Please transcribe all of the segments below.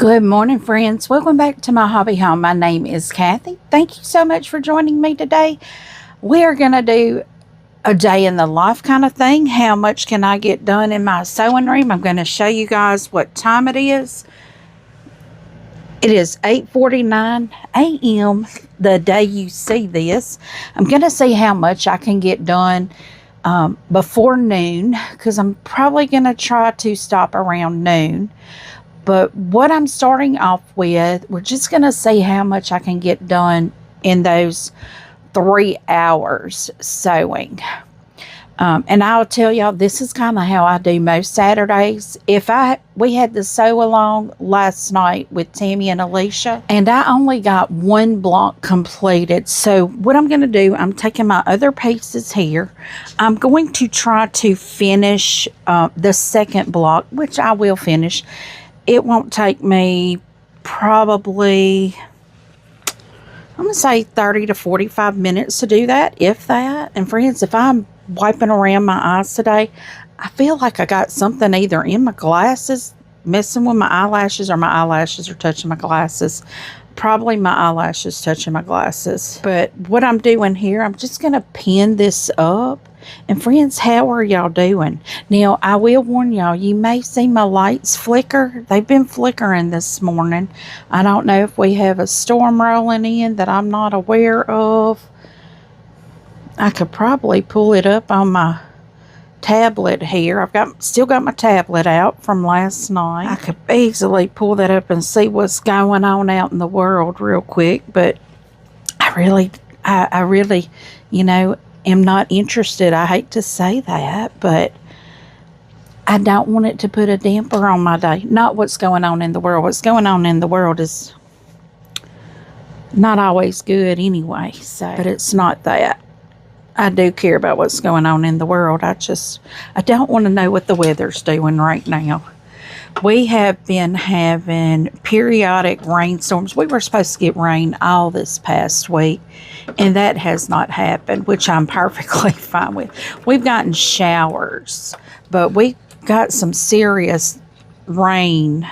Good morning, friends. Welcome back to my hobby home. My name is Cathy. Thank you so much for joining me today. We are going to do a day in the life kind of thing. How much can I get done in my sewing room? I'm going to show you guys what time it is. It is 8:49 a.m. the day you see this. I'm going to see how much I can get done before noon, because I'm probably going to try to stop around noon. But what I'm starting off with, we're just going to see how much I can get done in those 3 hours sewing. And I'll tell y'all, this is kind of how I do most Saturdays. We had the sew along last night with Tammy and Alicia, and I only got one block completed. So what I'm going to do, I'm taking my other pieces here. I'm going to try to finish the second block, which I will finish. It won't take me probably, I'm going to say 30 to 45 minutes to do that, if that. And friends, if I'm wiping around my eyes today, I feel like I got something either in my glasses, messing with my eyelashes, or my eyelashes are touching my glasses. Probably my eyelashes touching my glasses. But what I'm doing here, I'm just going to pin this up. And friends, how are y'all doing? Now, I will warn y'all, you may see my lights flicker. They've been flickering this morning. I don't know if we have a storm rolling in that I'm not aware of. I could probably pull it up on my tablet here. Still got my tablet out from last night. I could easily pull that up and see what's going on out in the world real quick. But I really, am not interested. I hate to say that, but I don't want it to put a damper on my day. Not what's going on in the world. What's going on in the world is not always good anyway. But it's not that. I do care about what's going on in the world. I don't want to know what the weather's doing right now. We have been having periodic rainstorms. We were supposed to get rain all this past week, and that has not happened, which I'm perfectly fine with. We've gotten showers, but we got some serious rain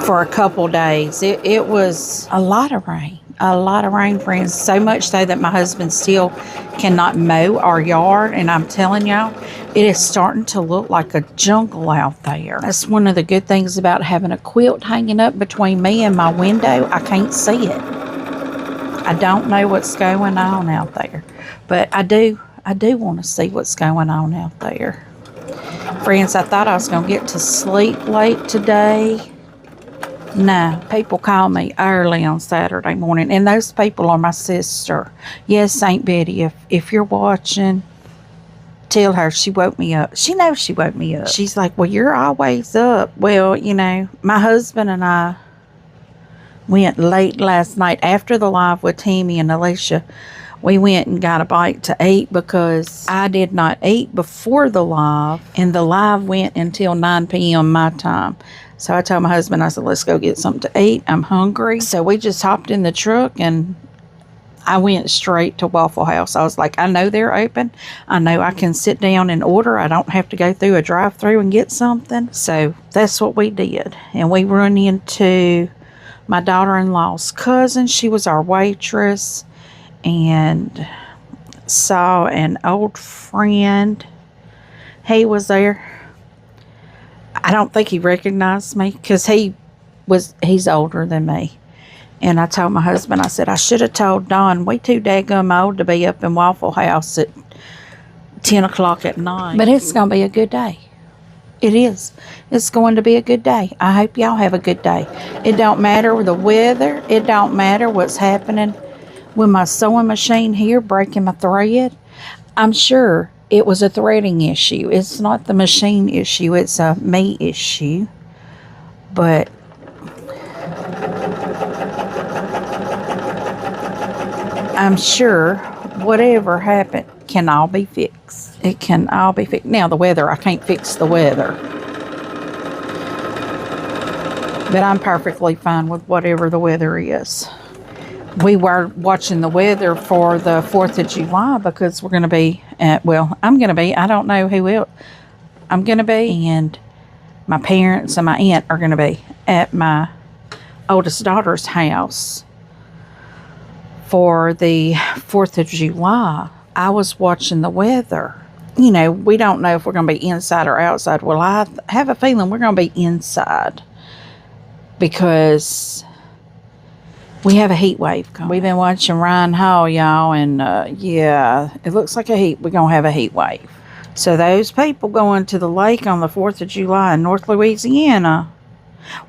for a couple days. It was a lot of rain. A lot of rain, friends. So much so that my husband still cannot mow our yard. And I'm telling y'all, it is starting to look like a jungle out there. That's one of the good things about having a quilt hanging up between me and my window. I can't see it. I don't know what's going on out there. But I do want to see what's going on out there. Friends, I thought I was going to get to sleep late today. No, people call me early on Saturday morning, and those people are my sister. Yes, St. Betty, if you're watching, tell her she woke me up. She knows she woke me up. She's like, well, you're always up. Well, my husband and I went late last night after the live with Tammy and Alicia. We went and got a bite to eat because I did not eat before the live, and the live went until 9 p.m. my time. So I told my husband, I said, let's go get something to eat. I'm hungry. So we just hopped in the truck, and I went straight to Waffle House. I was like, I know they're open. I know I can sit down and order. I don't have to go through a drive-thru and get something. So that's what we did. And we run into my daughter-in-law's cousin. She was our waitress, and saw an old friend. He was there. I don't think he recognized me because he's older than me. And I told my husband, I said, I should have told Don, we too daggum old to be up in Waffle House at 10 o'clock at night. But it's going to be a good day. It is. It's going to be a good day. I hope y'all have a good day. It don't matter the weather. It don't matter what's happening with my sewing machine here breaking my thread. I'm sure it was a threading issue. It's not the machine issue. It's a me issue. But I'm sure whatever happened can all be fixed. It can all be fixed. Now the weather, I can't fix the weather. But I'm perfectly fine with whatever the weather is. We were watching the weather for the 4th of July because we're going to be I'm going to be, I don't know who else I'm going to be, and my parents and my aunt are going to be at my oldest daughter's house for the 4th of July. I was watching the weather. You know, we don't know if we're going to be inside or outside. Well, I have a feeling we're going to be inside because we have a heat wave coming. We've been watching Ryan Hall, y'all, and yeah, it looks like we're going to have a heat wave. So those people going to the lake on the 4th of July in North Louisiana,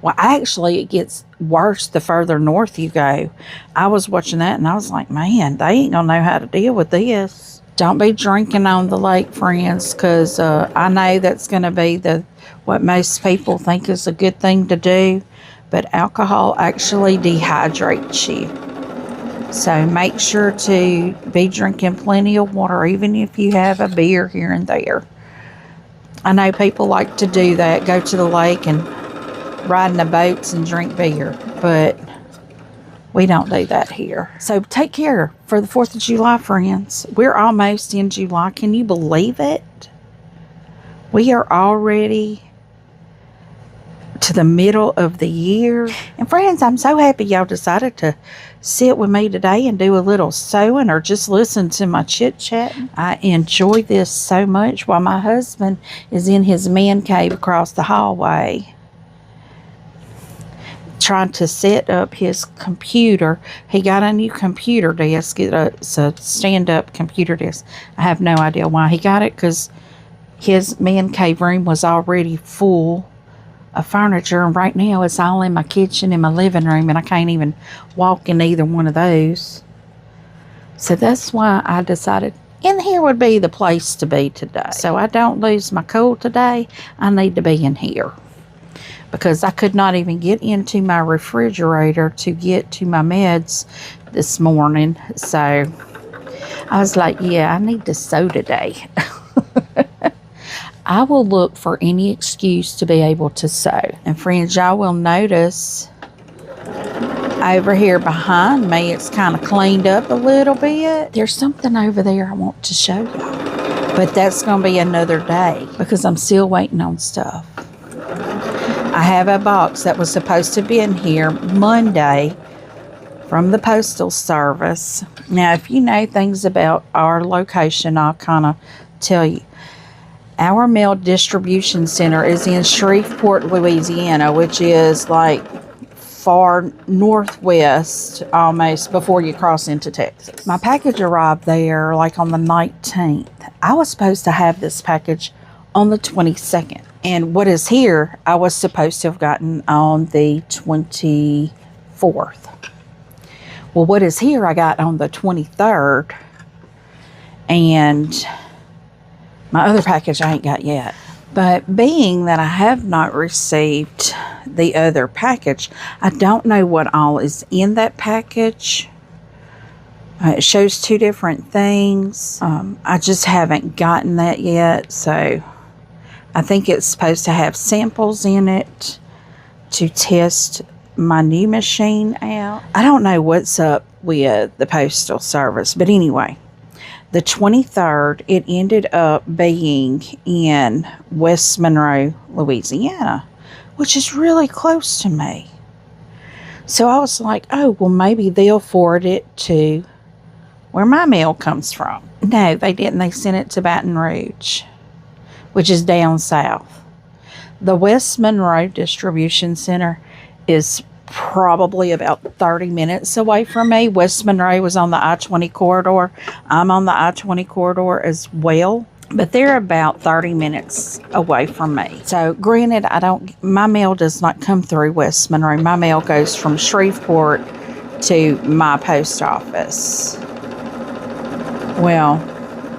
well, actually, it gets worse the further north you go. I was watching that, and I was like, man, they ain't going to know how to deal with this. Don't be drinking on the lake, friends, because I know that's going to be what most people think is a good thing to do, but alcohol actually dehydrates you. So make sure to be drinking plenty of water, even if you have a beer here and there. I know people like to do that, go to the lake and ride in the boats and drink beer, but we don't do that here. So take care for the 4th of July, friends. We're almost in July. Can you believe it? We are already to the middle of the year. And friends, I'm so happy y'all decided to sit with me today and do a little sewing or just listen to my chit chat. I enjoy this so much while my husband is in his man cave across the hallway trying to set up his computer. He got a new computer desk. It's a stand-up computer desk. I have no idea why he got it, because his man cave room was already full of furniture, and right now it's all in my kitchen and my living room, and I can't even walk in either one of those. So that's why I decided in here would be the place to be today. So I don't lose my cool today. I need to be in here, because I could not even get into my refrigerator to get to my meds this morning. So I was like, yeah, I need to sew today. I will look for any excuse to be able to sew. And friends, y'all will notice over here behind me, it's kind of cleaned up a little bit. There's something over there I want to show y'all, but that's going to be another day because I'm still waiting on stuff. I have a box that was supposed to be in here Monday from the Postal Service. Now, if you know things about our location, I'll kind of tell you. Our mail distribution center is in Shreveport, Louisiana, which is like far northwest almost before you cross into Texas. My package arrived there like on the 19th. I was supposed to have this package on the 22nd. And what is here, I was supposed to have gotten on the 24th. Well, what is here, I got on the 23rd. And my other package I ain't got yet. But being that I have not received the other package, I don't know what all is in that package. It shows 2 different things. I just haven't gotten that yet. So I think it's supposed to have samples in it to test my new machine out. I don't know what's up with the Postal Service. But anyway, the 23rd, it ended up being in West Monroe, Louisiana, which is really close to me. So I was like, oh, well, maybe they'll forward it to where my mail comes from. No, they didn't. They sent it to Baton Rouge, which is down south. The West Monroe Distribution Center is probably about 30 minutes away from me. West Monroe was on the I-20 corridor. I'm on the I-20 corridor as well, but they're about 30 minutes away from me. So granted, my mail does not come through West Monroe. My mail goes from Shreveport to my post office. Well,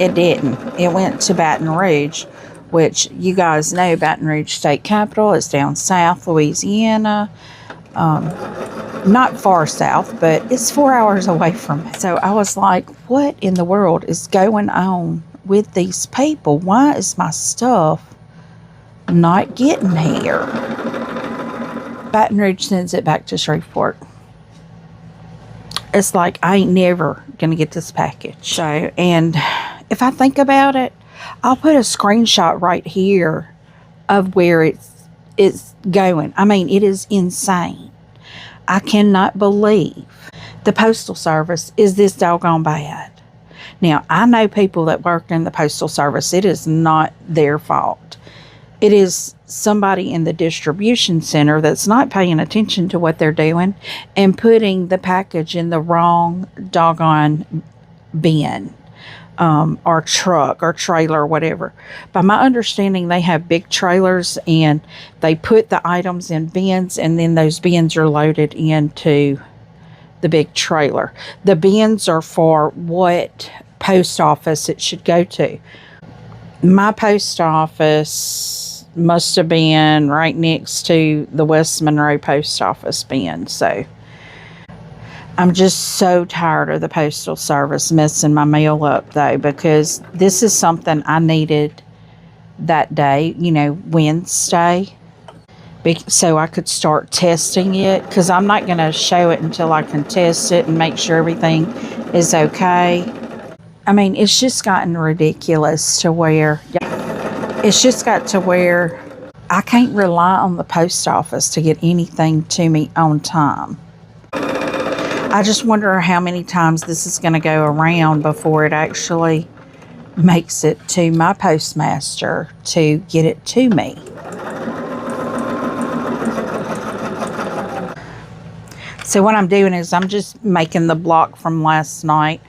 it didn't. It went to Baton Rouge, which you guys know Baton Rouge State Capitol is down south, Louisiana. Not far south, but it's 4 hours away from me. So I was like, what in the world is going on with these people? Why is my stuff not getting here? Baton Rouge sends it back to Shreveport. It's like, I ain't never going to get this package. So, and if I think about it, I'll put a screenshot right here of where it is going. I mean, it is insane. I cannot believe the Postal Service is this doggone bad. Now, I know people that work in the Postal Service. It is not their fault. It is somebody in the distribution center that's not paying attention to what they're doing and putting the package in the wrong doggone bin. Or truck or trailer or whatever. By my understanding, they have big trailers and they put the items in bins, and then those bins are loaded into the big trailer. The bins are for what post office it should go to. My post office must have been right next to the West Monroe post office bin. So I'm just so tired of the Postal Service messing my mail up, though, because this is something I needed that day, Wednesday, so I could start testing it, because I'm not going to show it until I can test it and make sure everything is okay. I mean, it's just gotten ridiculous to where, it's just got to where I can't rely on the post office to get anything to me on time. I just wonder how many times this is going to go around before it actually makes it to my postmaster to get it to me. So what I'm doing is I'm just making the block from last night.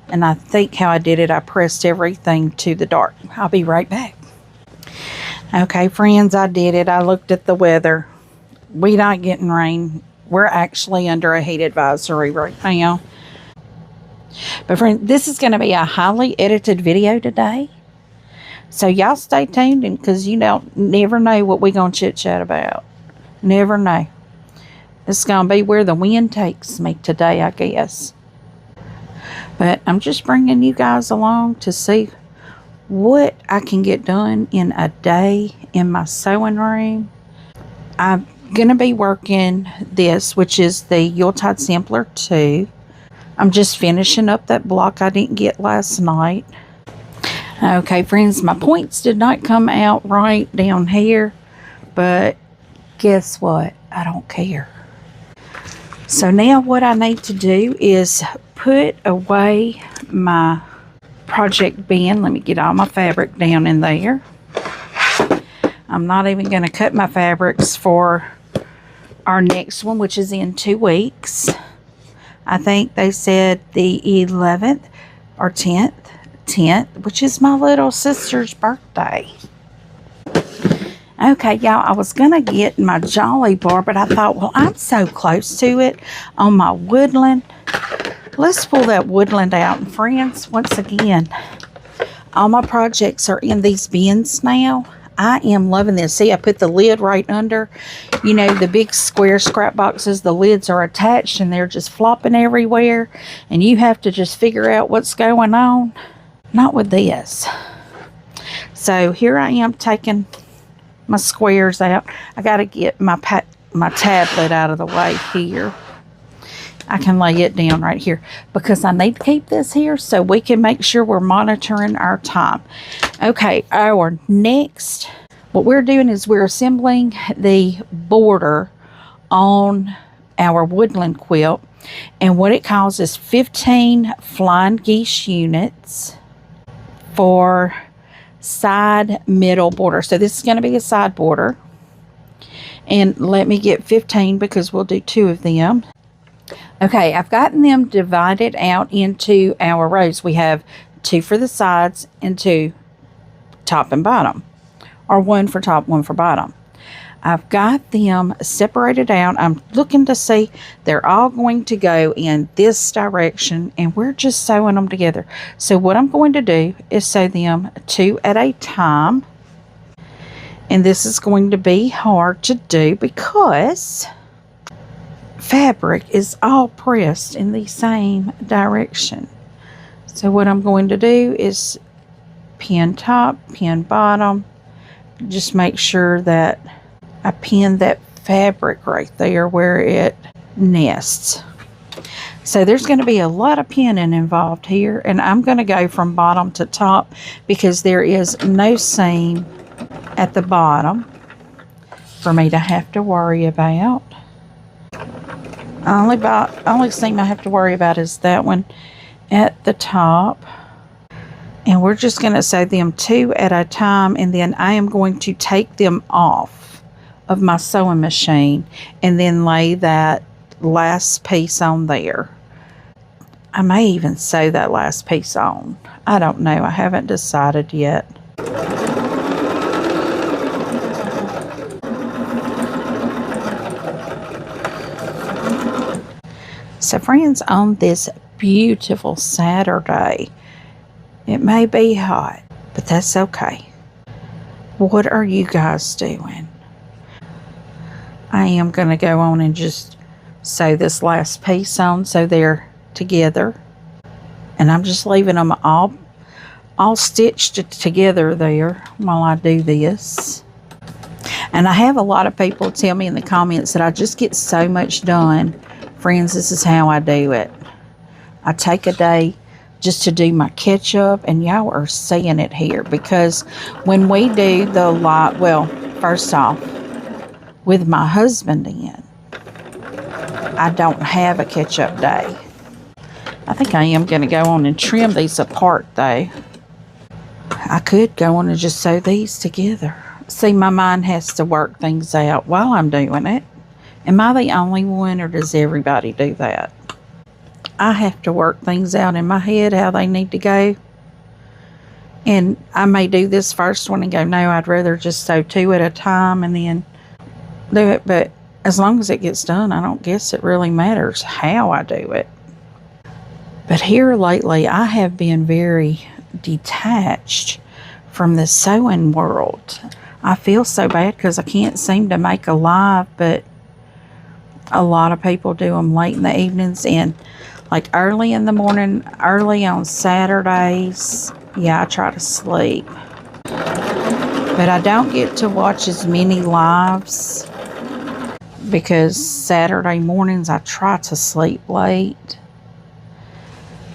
And I think how I did it, I pressed everything to the dark. I'll be right back. Okay, friends, I did it. I looked at the weather. We're not getting rain. We're actually under a heat advisory right now. But friends, this is going to be a highly edited video today. So y'all stay tuned, because you don't never know what we're going to chit chat about. Never know. It's going to be where the wind takes me today, I guess. But I'm just bringing you guys along to see what I can get done in a day in my sewing room. I'm going to be working this, which is the Yuletide Sampler 2. I'm just finishing up that block I didn't get last night. Okay, friends, my points did not come out right down here, but guess what? I don't care. So now what I need to do is put away my project bin. Let me get all my fabric down in there. I'm not even going to cut my fabrics for our next one, which is in 2 weeks. I think they said the 11th or 10th, which is my little sister's birthday. Okay, y'all, I was going to get my Jolly bar, but I thought, well, I'm so close to it on my woodland. Let's pull that woodland out. And friends, once again, all my projects are in these bins now. I am loving this. See, I put the lid right under. The big square scrap boxes, the lids are attached and they're just flopping everywhere. And you have to just figure out what's going on. Not with this. So here I am taking my squares out. I got to get my tablet out of the way here. I can lay it down right here because I need to keep this here so we can make sure we're monitoring our time. Okay, our next, what we're doing is we're assembling the border on our woodland quilt, and what it calls is 15 flying geese units for side middle border. So this is going to be a side border, and let me get 15 because we'll do 2 of them. Okay, I've gotten them divided out into our rows. We have 2 for the sides and 2 top and bottom, or 1 for top, 1 for bottom. I've got them separated out. I'm looking to see they're all going to go in this direction, and we're just sewing them together. So what I'm going to do is sew them 2 at a time, and this is going to be hard to do because fabric is all pressed in the same direction. So what I'm going to do is pin top, pin bottom, just make sure that I pin that fabric right there where it nests. So there's going to be a lot of pinning involved here, and I'm going to go from bottom to top because there is no seam at the bottom. for me to have to worry about. Only thing I have to worry about is that one at the top. And we're just going to sew them 2 at a time, and then I am going to take them off of my sewing machine and then lay that last piece on there. I may even sew that last piece on. I don't know. I haven't decided yet. So friends, on this beautiful Saturday, it may be hot, but that's okay. What are you guys doing? I am going to go on and just sew this last piece on so they're together. And I'm just leaving them all stitched together there while I do this. And I have a lot of people tell me in the comments that I just get so much done. Friends, this is how I do it. I take a day just to do my catch-up, and y'all are seeing it here, because when we do the lot, well, first off, with my husband in, I don't have a catch-up day. I think I am going to go on and trim these apart, though. I could go on and just sew these together. See, my mind has to work things out while I'm doing it. Am I the only one, or does everybody do that? I have to work things out in my head how they need to go. And I may do this first one and go, no, I'd rather just sew 2 at a time and then do it. But as long as it gets done, I don't guess it really matters how I do it. But here lately, I have been very detached from the sewing world. I feel so bad because I can't seem to make a live, but a lot of people do them late in the evenings and like early in the morning, early on Saturdays. Yeah, I try to sleep. But I don't get to watch as many lives because Saturday mornings I try to sleep late.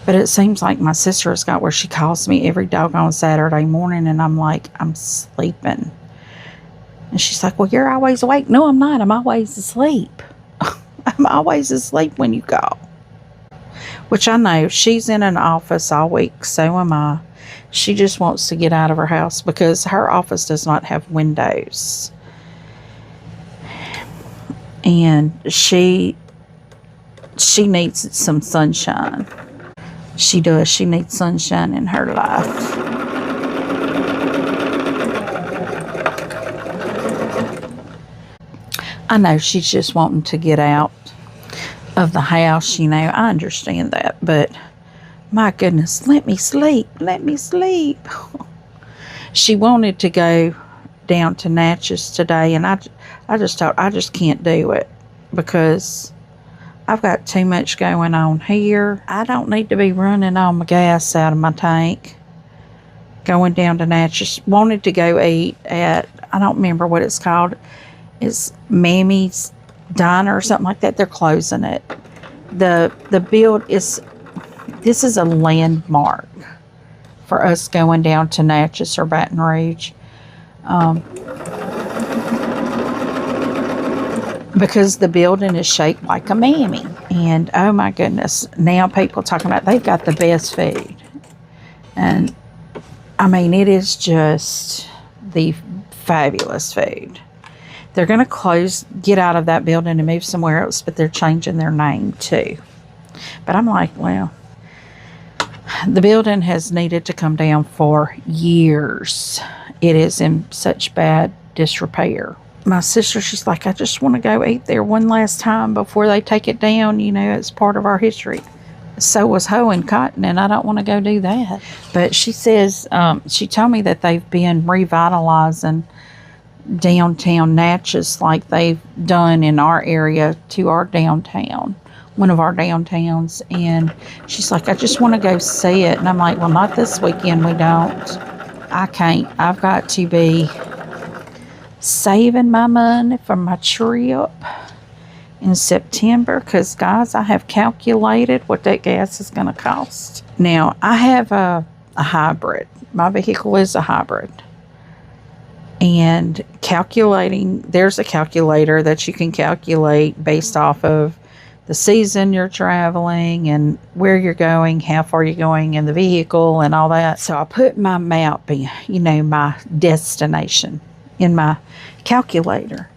But it seems like my sister has got where she calls me every doggone Saturday morning and I'm like, I'm sleeping. And she's like, well, you're always awake. No, I'm not. I'm always asleep. I'm always asleep when you call. Which I know, she's in an office all week, so am I. She just wants to get out of her house because her office does not have windows. And she needs some sunshine. She does. She needs sunshine in her life. I know she's just wanting to get out of the house, you know. I understand that, but my goodness, let me sleep. Let me sleep. She wanted to go down to Natchez today, and I just thought I just can't do it because I've got too much going on here. I don't need to be running all my gas out of my tank going down to Natchez. Wanted to go eat at, I don't remember what it's called. It's Mammy's Diner or something like that. They're closing it. The build is, this is a landmark for us going down to Natchez or Baton Rouge. Because the building is shaped like a mammy. And oh my goodness, now people talking about they've got the best food. And I mean, it is just the fabulous food. They're going to get out of that building and move somewhere else, but they're changing their name too. But I'm like, well, the building has needed to come down for years. It is in such bad disrepair. My sister, she's like, I just want to go eat there one last time before they take it down. You know, it's part of our history. So was hoeing cotton, and I don't want to go do that. But she says, she told me that they've been revitalizing downtown Natchez like they've done in our area to our downtown, one of our downtowns. And she's like, I just want to go see it. And I'm like, well, not this weekend. We don't. I can't. I've got to be saving my money for my trip in September because, guys, I have calculated what that gas is going to cost. Now, I have a hybrid. My vehicle is a hybrid. and calculating. There's a calculator that you can calculate based off of the season you're traveling and where you're going, how far you're going in the vehicle and all that. So I put my map, my destination in my calculator.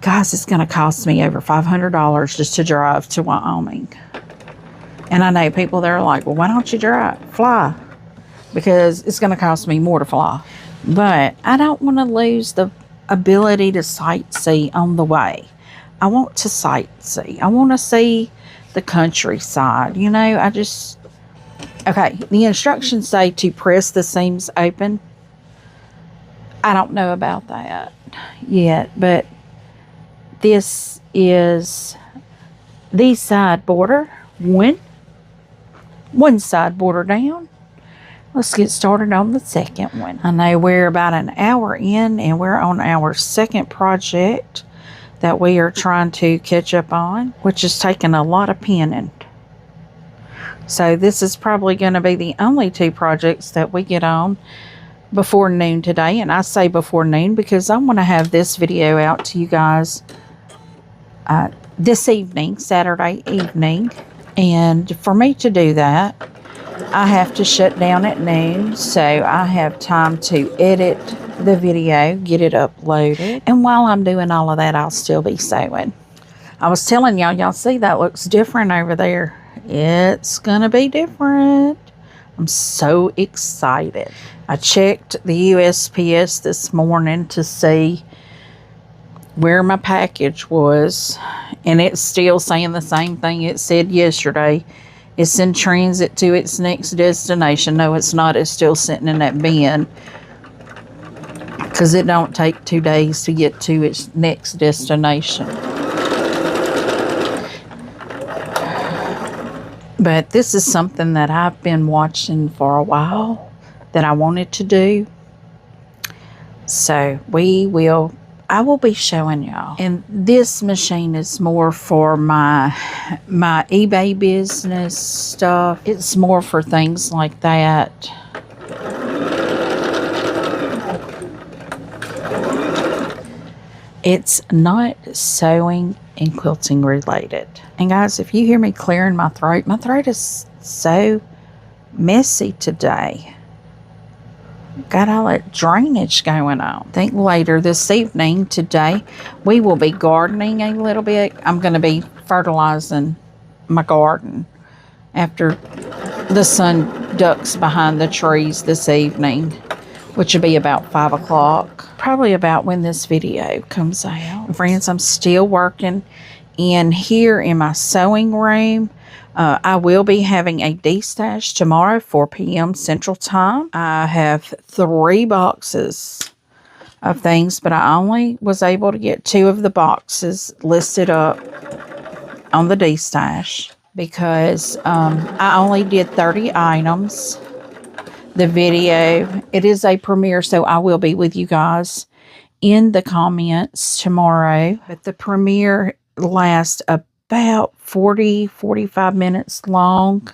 Guys, it's going to cost me over $500 just to drive to Wyoming. And I know people that are like, well, why don't you fly? Because it's going to cost me more to fly. But I don't want to lose the ability to sightsee on the way. I want to sightsee. I want to see the countryside. Okay, the instructions say to press the seams open. I don't know about that yet, but this is the side border. One side border down. Let's get started on the second one. I know we're about an hour in and we're on our second project that we are trying to catch up on, which is taking a lot of pinning. So this is probably going to be the only 2 projects that we get on before noon today. And I say before noon because I want to have this video out to you guys this evening, Saturday evening. And for me to do that, I have to shut down at noon, so I have time to edit the video, get it uploaded. And while I'm doing all of that, I'll still be sewing. I was telling y'all see that looks different over there. It's gonna be different. I'm so excited. I checked the USPS this morning to see where my package was, and it's still saying the same thing it said yesterday. It's in transit to its next destination. No, it's not. It's still sitting in that bin because it don't take 2 days to get to its next destination. But this is something that I've been watching for a while that I wanted to do. So I will be showing y'all. And this machine is more for my eBay business stuff. It's more for things like that. It's not sewing and quilting related. And guys, if you hear me clearing my throat is so messy today. Got all that drainage going on. I think later this evening, today, we will be gardening a little bit. I'm going to be fertilizing my garden after the sun ducks behind the trees this evening, which will be about 5 o'clock. Probably about when this video comes out. Friends, I'm still working in here in my sewing room. I will be having a D-stash tomorrow, 4 p.m. Central Time. I have 3 boxes of things, but I only was able to get 2 of the boxes listed up on the D-stash because I only did 30 items. The video, it is a premiere, so I will be with you guys in the comments tomorrow. But the premiere lasts about 45 minutes long.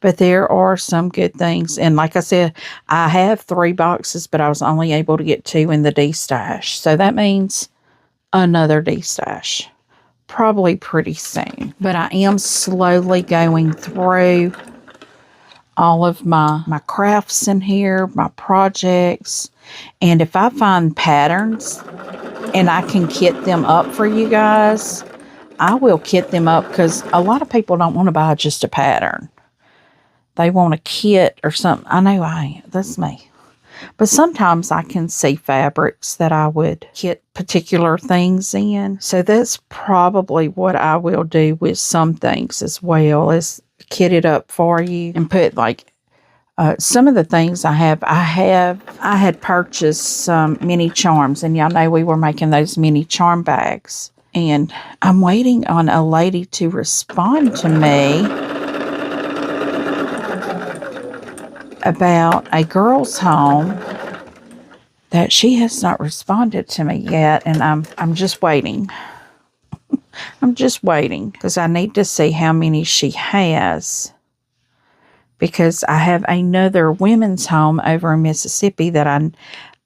But there are some good things. And like I said, I have 3 boxes, but I was only able to get 2 in the D-stash. So that means another D-stash. Probably pretty soon. But I am slowly going through all of my crafts in here, my projects. And if I find patterns and I can kit them up for you guys, I will kit them up because a lot of people don't want to buy just a pattern. They want a kit or something. I know that's me. But sometimes I can see fabrics that I would kit particular things in. So that's probably what I will do with some things as well, is kit it up for you and put like some of the things I had purchased some mini charms, and y'all know we were making those mini charm bags. And I'm waiting on a lady to respond to me about a girl's home that she has not responded to me yet, and I'm just waiting. I'm just waiting because I need to see how many she has, because I have another women's home over in Mississippi that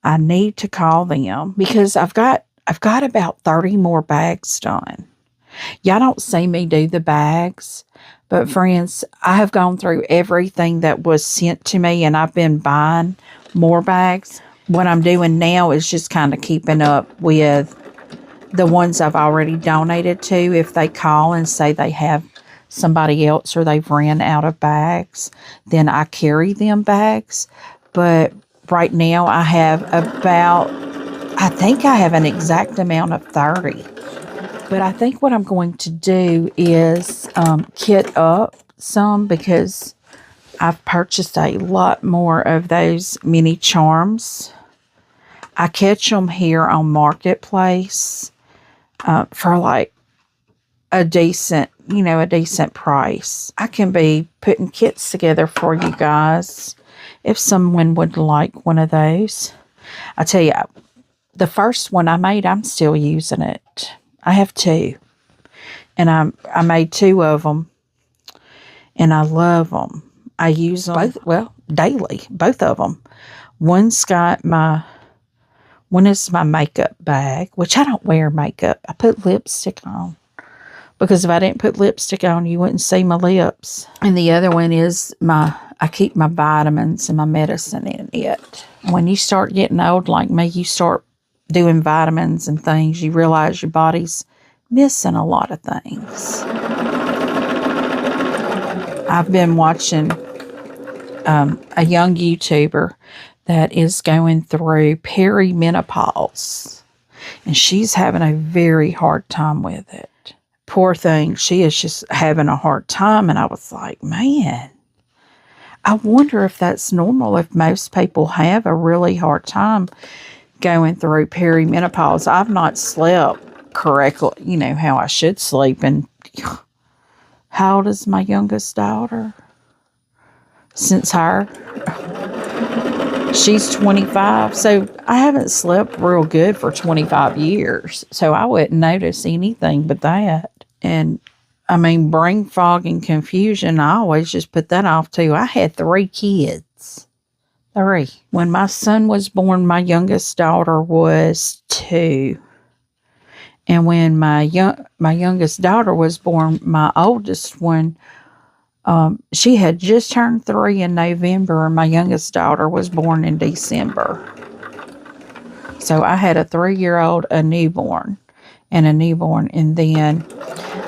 I need to call them because I've got about 30 more bags done. Y'all don't see me do the bags, but friends, I have gone through everything that was sent to me and I've been buying more bags. What I'm doing now is just kind of keeping up with the ones I've already donated to. If they call and say they have somebody else or they've ran out of bags, then I carry them bags. But right now I have I think I have an exact amount of 30. But I think what I'm going to do is kit up some because I've purchased a lot more of those mini charms. I catch them here on Marketplace for like a decent price. I can be putting kits together for you guys if someone would like one of those. I tell you, the first one I made, I'm still using it. I have 2. And I made 2 of them. And I love them. I use them daily, both of them. One is my makeup bag, which I don't wear makeup. I put lipstick on. Because if I didn't put lipstick on, you wouldn't see my lips. And the other one is I keep my vitamins and my medicine in it. When you start getting old like me, you start doing vitamins and things, you realize your body's missing a lot of things. I've been watching a young YouTuber that is going through perimenopause, and she's having a very hard time with it. Poor thing, she is just having a hard time, and I was like, man, I wonder if that's normal, if most people have a really hard time going through perimenopause. I've not slept correctly, how I should sleep. And how old is my youngest daughter? She's 25. So I haven't slept real good for 25 years. So I wouldn't notice anything but that. And I mean, brain fog and confusion, I always just put that off too. I had 3 kids. 3. When my son was born, my youngest daughter was 2. And when my youngest daughter was born, my oldest one, she had just turned 3 in November, and my youngest daughter was born in December. So I had a 3-year-old, a newborn. And then,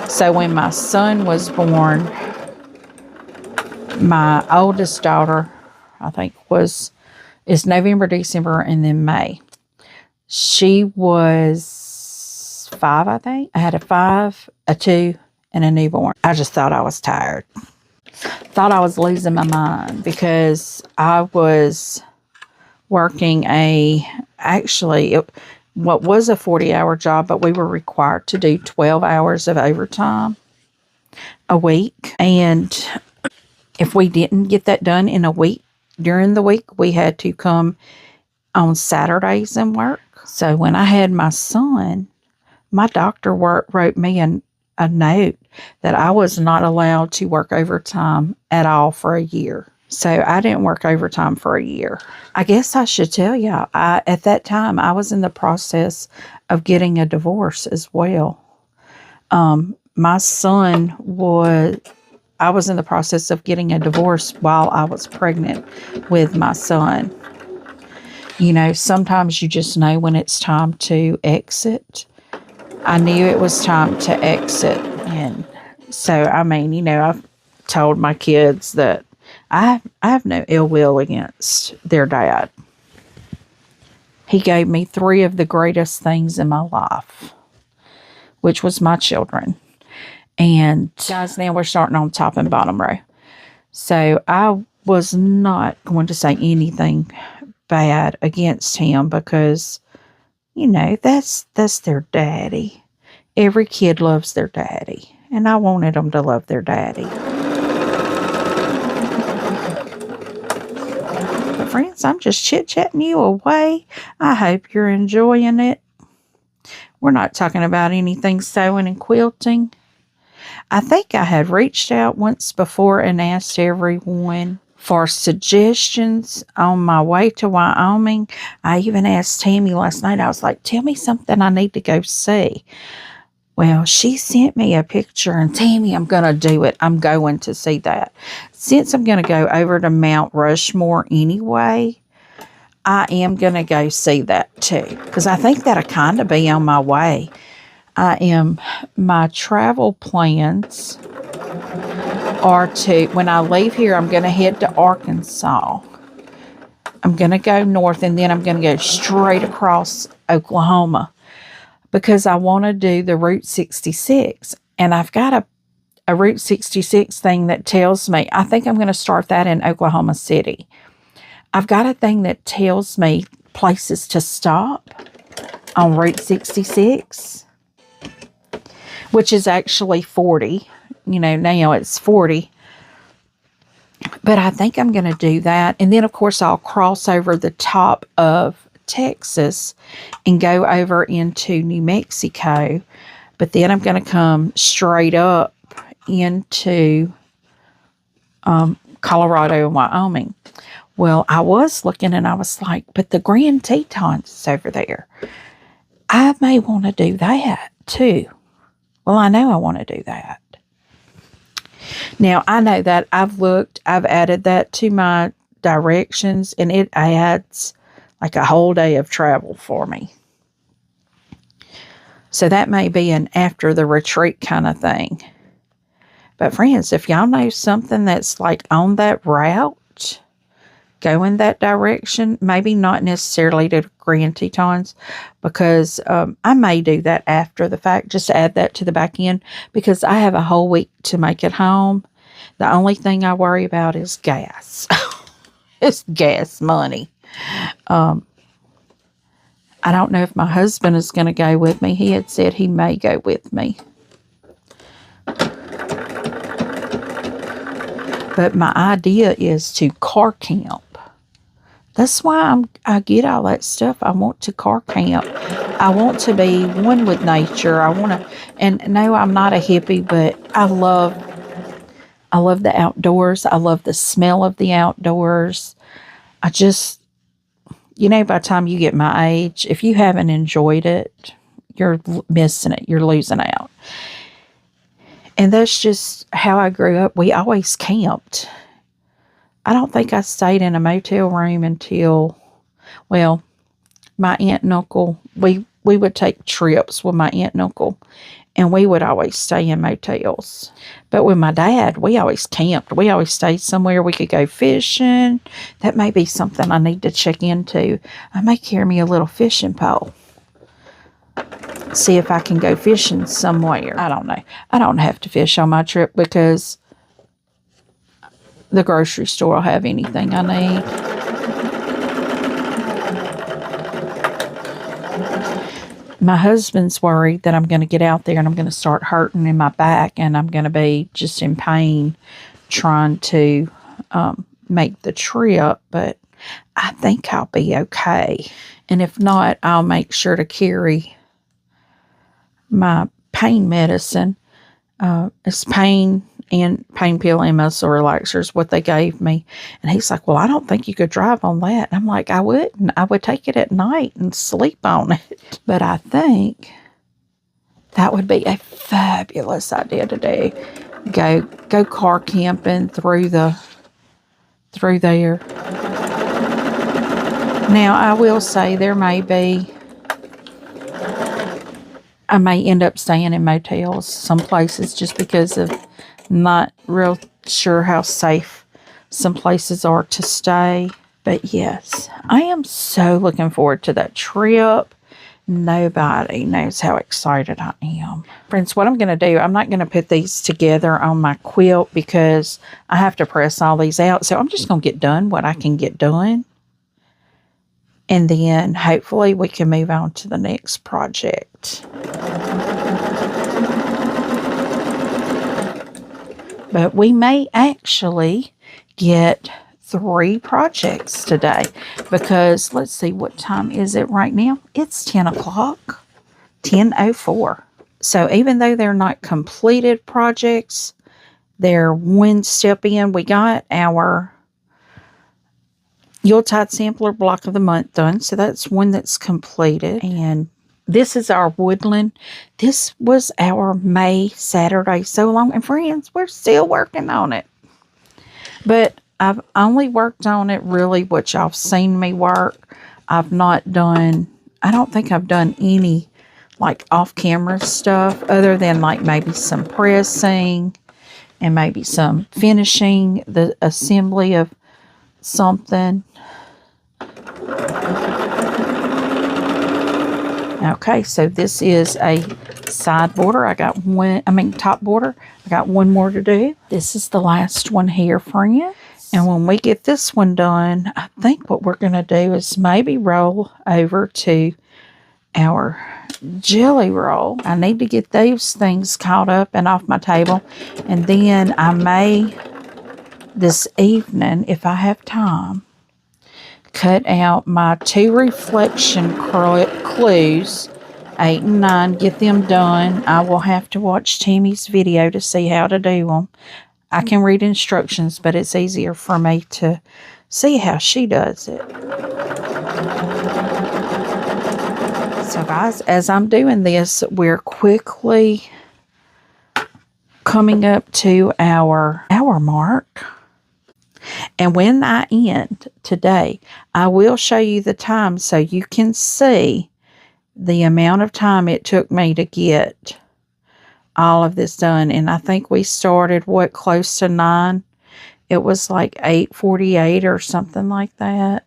so when my son was born, my oldest daughter, I think is November, December, and then May. She was 5, I think. I had a 5, a 2, and a newborn. I just thought I was tired. Thought I was losing my mind because I was working what was a 40-hour job, but we were required to do 12 hours of overtime a week. And if we didn't get that done in a week, during the week, we had to come on Saturdays and work. So when I had my son, my doctor wrote me a note that I was not allowed to work overtime at all for a year. So I didn't work overtime for a year. I guess I should tell y'all, at that time, I was in the process of getting a divorce as well. My son I was in the process of getting a divorce while I was pregnant with my son. Sometimes you just know when it's time to exit. I knew it was time to exit. And so, I've told my kids that I have no ill will against their dad. He gave me 3 of the greatest things in my life, which was my children. And guys, now we're starting on top and bottom row. So I was not going to say anything bad against him because, that's their daddy. Every kid loves their daddy. And I wanted them to love their daddy. But friends, I'm just chit-chatting you away. I hope you're enjoying it. We're not talking about anything sewing and quilting. I think I had reached out once before and asked everyone for suggestions on my way to Wyoming. I even asked Tammy last night, I was like, tell me something I need to go see. Well, she sent me a picture, and Tammy, I'm going to do it. I'm going to see that. Since I'm going to go over to Mount Rushmore anyway, I am going to go see that too, because I think that'll kind of be on my way. My travel plans are to, when I leave here, I'm going to head to Arkansas. I'm going to go north, and then I'm going to go straight across Oklahoma because I want to do the Route 66. And I've got a Route 66 thing that tells me, I think I'm going to start that in Oklahoma City. I've got a thing that tells me places to stop on Route 66, which is actually 40. Now it's 40. But I think I'm going to do that. And then, of course, I'll cross over the top of Texas and go over into New Mexico. But then I'm going to come straight up into Colorado and Wyoming. Well, I was looking and I was like, but the Grand Tetons is over there. I may want to do that too. Well, I know I want to do that. Now, I know that I've added that to my directions, and it adds like a whole day of travel for me. So that may be an after the retreat kind of thing. But friends, if y'all know something that's like on that route, go in that direction, maybe not necessarily to Grand Tetons, because I may do that after the fact, just add that to the back end, because I have a whole week to make it home. The only thing I worry about is gas. It's gas money. I don't know if my husband is going to go with me. He had said he may go with me. But my idea is to car camp. That's why I get all that stuff. I want to car camp. I want to be one with nature. I want to, and no, I'm not a hippie, but I love the outdoors. I love the smell of the outdoors. I just, by the time you get my age, if you haven't enjoyed it, you're missing it. You're losing out. And that's just how I grew up. We always camped. I don't think I stayed in a motel room until, well, my aunt and uncle, we would take trips with my aunt and uncle, and we would always stay in motels. But with my dad, we always camped. We always stayed somewhere we could go fishing. That may be something I need to check into. I may carry me a little fishing pole. See if I can go fishing somewhere. I don't know. I don't have to fish on my trip because the grocery store will have anything I need. My husband's worried that I'm going to get out there and I'm going to start hurting in my back, and I'm going to be just in pain trying to make the trip, but I think I'll be okay. And if not, I'll make sure to carry my pain medicine. It's pain and pain pill and muscle relaxers, what they gave me. And he's like, well, I don't think you could drive on that. And I'm like, I wouldn't. I would take it at night and sleep on it. But I think that would be a fabulous idea to do. Go car camping through there. Now, I will say I may end up staying in motels some places just because of not real sure how safe some places are to stay. But yes, I am so looking forward to that trip. Nobody knows how excited I am. Friends, what I'm going to do, I'm not going to put these together on my quilt because I have to press all these out. So I'm just going to get done what I can get done. And then hopefully we can move on to the next project. But we may actually get 3 projects today because let's see, what time is it right now? It's 10 o'clock, 10:04. So even though they're not completed projects, they're one step in. We got our Yuletide sampler block of the month done. So that's one that's completed. And this is our woodland. This was our May Saturday so long. And friends, we're still working on it. But I've only worked on it really what y'all seen me work. I've not done, I don't think I've done any like off-camera stuff other than like maybe some pressing and maybe some finishing, the assembly of something. Okay, so this is a side border. I got one, top border. I got one more to do. This is the last one here, friends. And when we get this one done, I think what we're going to do is maybe roll over to our jelly roll. I need to get those things caught up and off my table. And then I may, this evening, if I have time, cut out my 2 reflection clues, 8 and 9, get them done. I will have to watch Tammy's video to see how to do them. I can read instructions, but it's easier for me to see how she does it. So guys, as I'm doing this, we're quickly coming up to our hour mark. And when I end today, I will show you the time so you can see the amount of time it took me to get all of this done. And I think we started, what, close to 9? It was like 8:48 or something like that.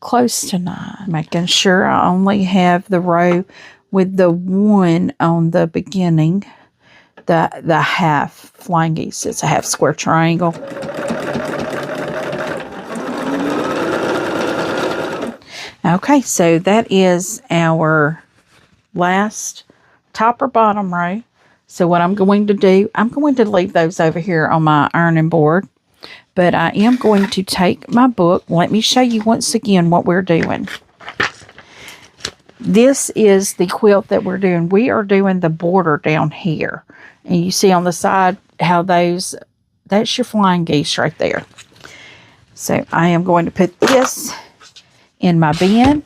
Close to 9. Making sure I only have the row with the 1 on the beginning. The half flying geese. It's a half square triangle. Okay, so that is our last top or bottom row. So what I'm going to do, I'm going to leave those over here on my ironing board. But I am going to take my book. Let me show you once again what we're doing. This is the quilt that we're doing. We are doing the border down here. And you see on the side how those, that's your flying geese right there. So I am going to put this in my bin.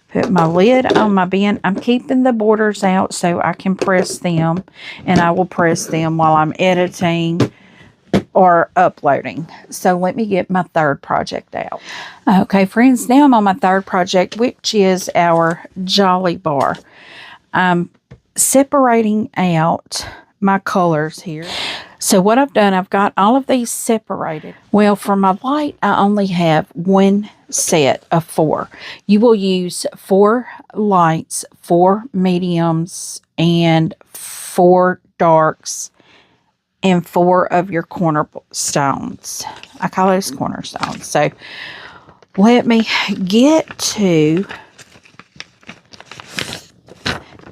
Put my lid on my bin. I'm keeping the borders out so I can press them. And I will press them while I'm editing or uploading. So let me get my third project out. Okay, friends, now I'm on my third project, which is our Jolly Bar. I'm separating out my colors here. So what I've done, I've got all of these separated. Well, for my white, I only have one set of 4. You will use 4 lights, 4 mediums, and 4 darks, and 4 of your cornerstones. I call those cornerstones. So let me get to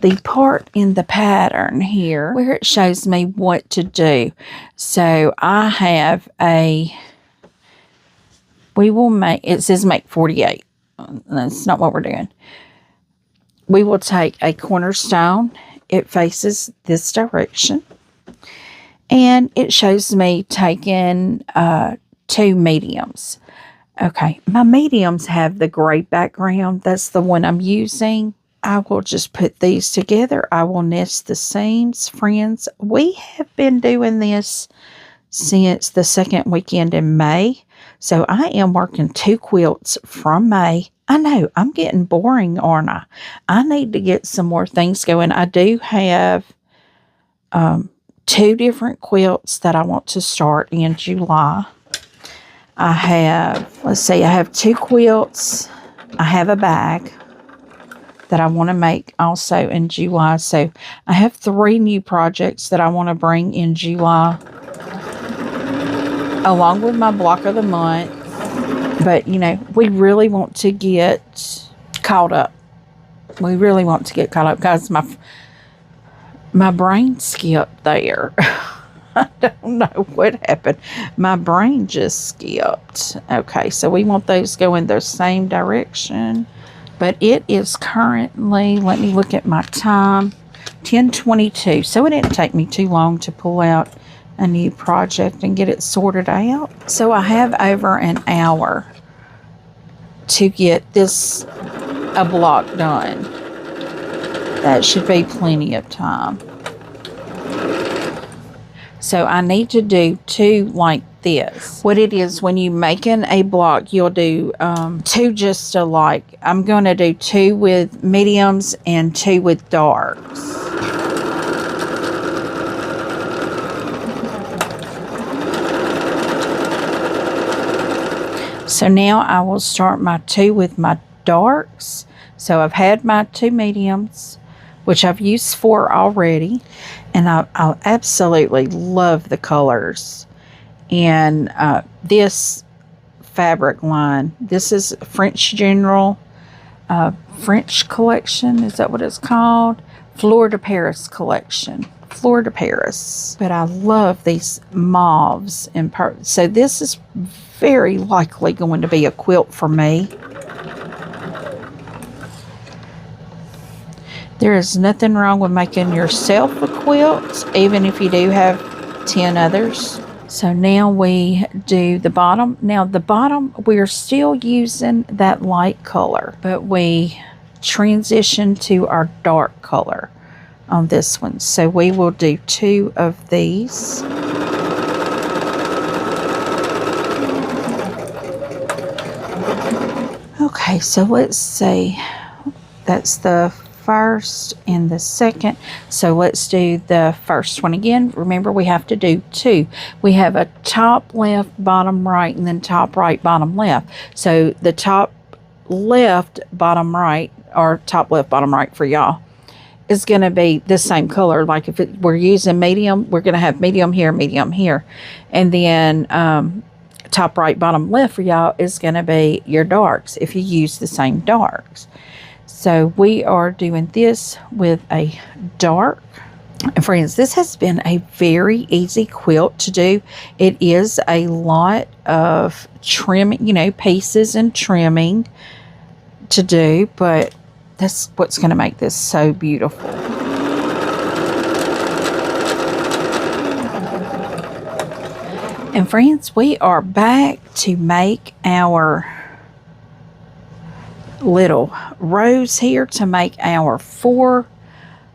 the part in the pattern here where it shows me what to do. So I have a, we will make, it says make 48. That's not what we're doing. We will take a cornerstone. It faces this direction. And it shows me taking 2 mediums. Okay, my mediums have the gray background. That's the one I'm using. I will just put these together. I will nest the seams. Friends, we have been doing this since the second weekend in May. So I am working 2 quilts from May. I know, I'm getting boring, aren't I? I need to get some more things going. I do have 2 different quilts that I want to start in July. I have, let's see, I have 2 quilts. I have a bag that I want to make also in July. So I have 3 new projects that I want to bring in July, along with my block of the month. But, you know, we really want to get caught up. We really want to get caught up because my brain skipped there. I don't know what happened. My brain just skipped. Okay, so we want those going the same direction. But it is currently, let me look at my time, 10:22. So it didn't take me too long to pull out a new project and get it sorted out. So I have over an hour to get a block done. That should be plenty of time. So I need to do 2 like this. What it is, when you making a block, you'll do 2 just alike. I'm going to do 2 with mediums and 2 with darks. So now I will start my 2 with my darks. So I've had my 2 mediums, which I've used 4 already, and I absolutely love the colors. And this fabric line, this is French General French collection, is that what it's called? Fleur de Paris collection. Fleur de Paris. But I love these mauves. So this is very likely going to be a quilt for me. There is nothing wrong with making yourself a quilt, even if you do have 10 others. So now we do the bottom. Now the bottom, we're still using that light color, but we transition to our dark color on this one. So we will do 2 of these. Okay, so let's see. That's the first and the second. So let's do the first one again. Remember, we have to do 2. We have a top left, bottom right, and then top right, bottom left. So the top left, bottom right, or top left, bottom right for y'all, is going to be the same color. Like if we're using medium, we're going to have medium here. And then top right, bottom left for y'all is going to be your darks if you use the same darks. So we are doing this with a dark. And friends, this has been a very easy quilt to do. It is a lot of trimming, pieces and trimming to do, but that's what's going to make this so beautiful. And friends, we are back to make our little rows here to make our 4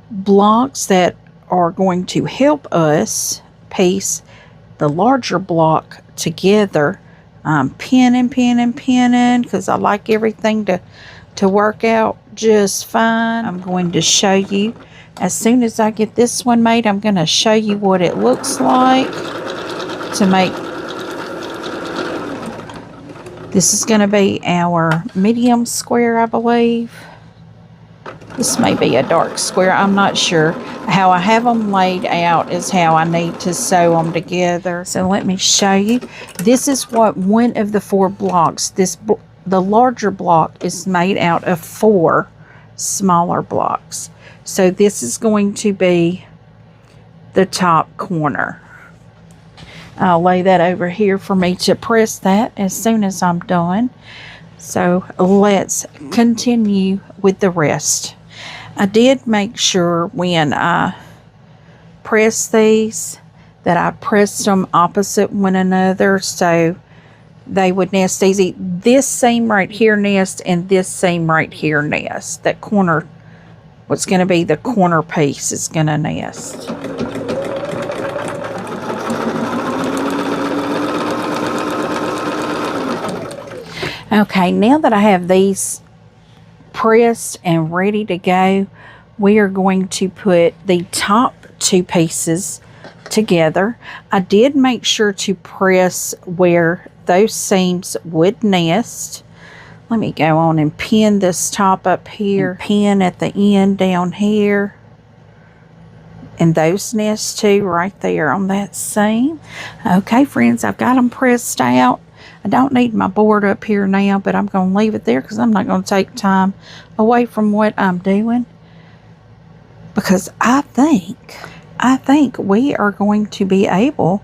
blocks that are going to help us piece the larger block together. I'm pinning because I like everything to work out just fine. I'm going to show you as soon as I get this one made. I'm going to show you what it looks like to make. This is going to be our medium square, I believe. This may be a dark square. I'm not sure. How I have them laid out is how I need to sew them together. So let me show you. This is what one of the 4 blocks. The larger block is made out of 4 smaller blocks. So this is going to be the top corner. I'll lay that over here for me to press that as soon as I'm done. So let's continue with the rest. I did make sure when I pressed these that I pressed them opposite one another so they would nest easy. This seam right here nest and this seam right here nest. That corner, what's going to be the corner piece, is going to nest. Okay, now that I have these pressed and ready to go, we are going to put the top 2 pieces together. I did make sure to press where those seams would nest. Let me go on and pin this top up here, pin at the end down here, and those nest too right there on that seam. Okay, friends, I've got them pressed out. I don't need my board up here now, but I'm going to leave it there because I'm not going to take time away from what I'm doing. Because I think we are going to be able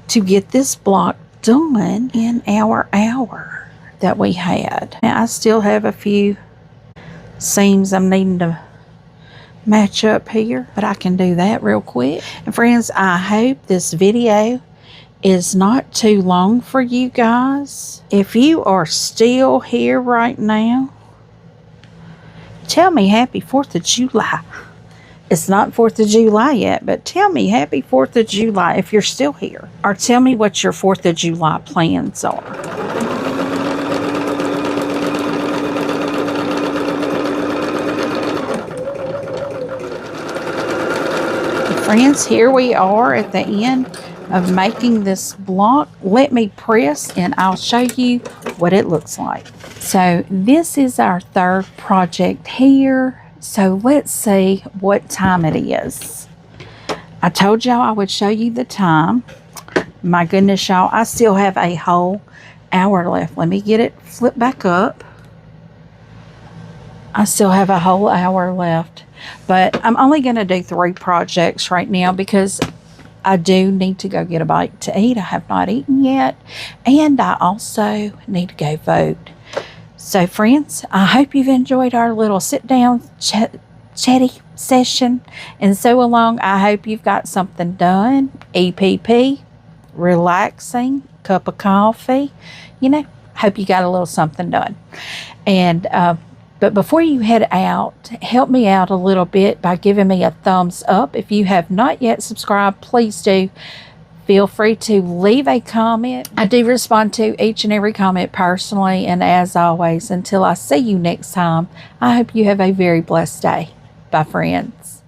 to get this block done in our hour that we had. Now, I still have a few seams I'm needing to match up here, but I can do that real quick. And friends, I hope this video is not too long for you guys. If you are still here right now, tell me happy 4th of July. It's not 4th of July yet, but tell me happy 4th of July if you're still here. Or tell me what your 4th of July plans are. Friends, here we are at the end of making this block. Let me press and I'll show you what it looks like. So this is our third project here. So let's see what time it is. I told y'all I would show you the time. My goodness, y'all, I still have a whole hour left. Let me get it flipped back up. I still have a whole hour left. But I'm only going to do 3 projects right now because I do need to go get a bite to eat. I have not eaten yet. And I also need to go vote. So, friends, I hope you've enjoyed our little sit-down chatty session. And so along, I hope you've got something done. EPP, relaxing, cup of coffee. You know, hope you got a little something done. And, but before you head out, help me out a little bit by giving me a thumbs up. If you have not yet subscribed, please do. Feel free to leave a comment. I do respond to each and every comment personally. And as always, until I see you next time, I hope you have a very blessed day. Bye, friends.